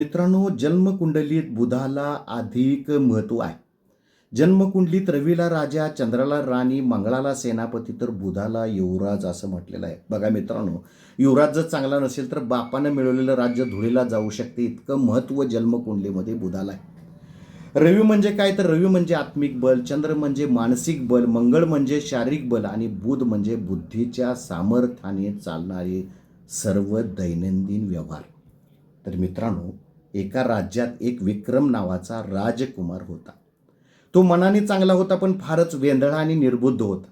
मित्रांनो, जन्मकुंडलीत बुधाला अधिक महत्त्व आहे. जन्मकुंडलीत रवीला राजा, चंद्राला राणी, मंगळाला सेनापती, तर बुधाला युवराज असं म्हटलेलं आहे. बघा मित्रांनो, युवराज जर चांगला नसेल तर बापानं मिळवलेलं राज्य धुळीला जाऊ शकते, इतकं महत्त्व जन्मकुंडलीमध्ये बुधाला आहे. रवी म्हणजे काय? तर रवी म्हणजे आत्मिक बल, चंद्र म्हणजे मानसिक बल, मंगळ म्हणजे शारीरिक बल आणि बुध म्हणजे बुद्धीच्या सामर्थ्याने चालणारे सर्व दैनंदिन व्यवहार. तर मित्रांनो, एका राज्यात एक विक्रम नावाचा राजकुमार होता. तो मनाने चांगला होता, पण फारच वेंधळा आणि निर्बुद्ध होता.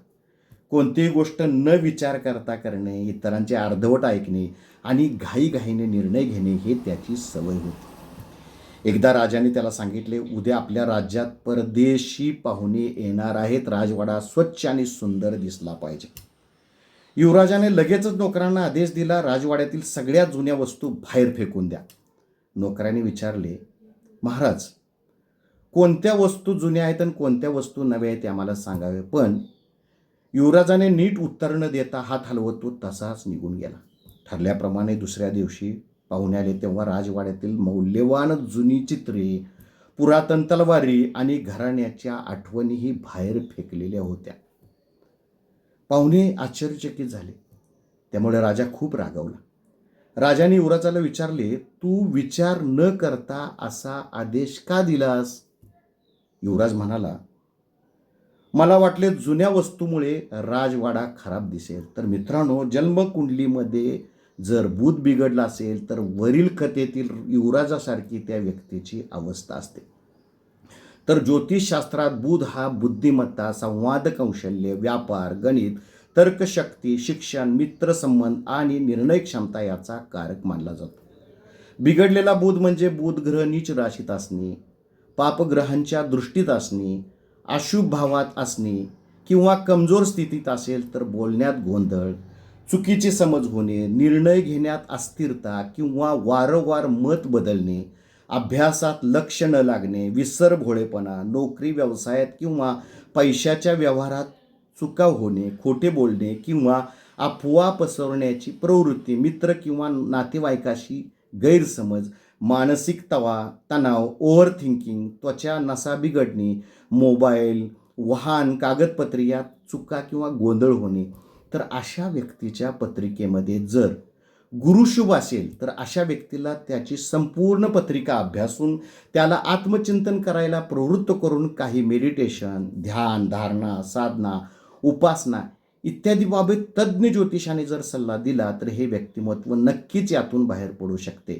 कोणतीही गोष्ट न विचार करता करणे, इतरांचे अर्धवट ऐकणे आणि घाईघाईने निर्णय घेणे हे त्याची सवय होती. एकदा राजाने त्याला सांगितले, उद्या आपल्या राज्यात परदेशी पाहुणे येणार आहेत, राजवाडा स्वच्छ आणि सुंदर दिसला पाहिजे. युवराजाने लगेचच नोकरांना आदेश दिला, राजवाड्यातील सगळ्या जुन्या वस्तू बाहेर फेकून द्या. नोकरांनी विचारले, महाराज, कोणत्या वस्तू जुन्या आहेत आणि कोणत्या वस्तू नव्या आहेत ते आम्हाला सांगावे. पण युवराजाने नीट उत्तर न देता हात हलवत तो तसाच निघून गेला. ठरल्याप्रमाणे दुसऱ्या दिवशी पाहुणे आले तेव्हा राजवाड्यातील मौल्यवान जुनी चित्रे, पुरातन तलवारी आणि घराण्याच्या आठवणीही बाहेर फेकलेल्या होत्या. पाहुणे आश्चर्यचकित झाले. त्यामुळे राजा खूप रागावला. राजाने युवराजाला विचारले, तू विचार न करता असा आदेश का दिलास? युवराज म्हणाला, मला वाटले जुन्या वस्तूमुळे राजवाडा खराब दिसेल. तर मित्रांनो, जन्मकुंडलीमध्ये जर बुध बिघडला असेल तर वरील कथेतील युवराजासारखी त्या व्यक्तीची अवस्था असते. तर ज्योतिषशास्त्रात बुध हा बुद्धिमत्ता, संवाद कौशल्य, व्यापार, गणित, तर्कशक्ती, शिक्षण, मित्रसंबंध आणि निर्णय क्षमता याचा कारक मानला जातो. बिघडलेला बुध म्हणजे बुध ग्रह नीच राशीत असणे, पापग्रहांच्या दृष्टीत असणे, अशुभ भावात असणे किंवा कमजोर स्थितीत असेल तर बोलण्यात गोंधळ, चुकीची समज होणे, निर्णय घेण्यात अस्थिरता किंवा वारंवार मत बदलणे, अभ्यासात लक्ष न लागणे, विसरभोळेपणा, नोकरी, व्यवसायात किंवा पैशाच्या व्यवहारात चुका होणे, खोटे बोलणे किंवा अफवा पसरवण्याची प्रवृत्ती, मित्र किंवा नातेवाईकाशी गैरसमज, मानसिक तणाव, ओव्हर थिंकिंग, त्वचा नसा बिघडणे, मोबाईल, वाहन, कागदपत्रे यात चुका किंवा गोंधळ होणे. तर अशा व्यक्तीच्या पत्रिकेमध्ये जर गुरु शुभ असेल तर अशा व्यक्तीला त्याची संपूर्ण पत्रिका अभ्यासून त्याला आत्मचिंतन करायला प्रवृत्त करून काही मेडिटेशन, ध्यान, धारणा, साधना, उपासना इत्यादी बाबत तज्ज्ञ ज्योतिषाने जर सल्ला दिला तर हे व्यक्तिमत्व नक्कीच यातून बाहेर पडू शकते.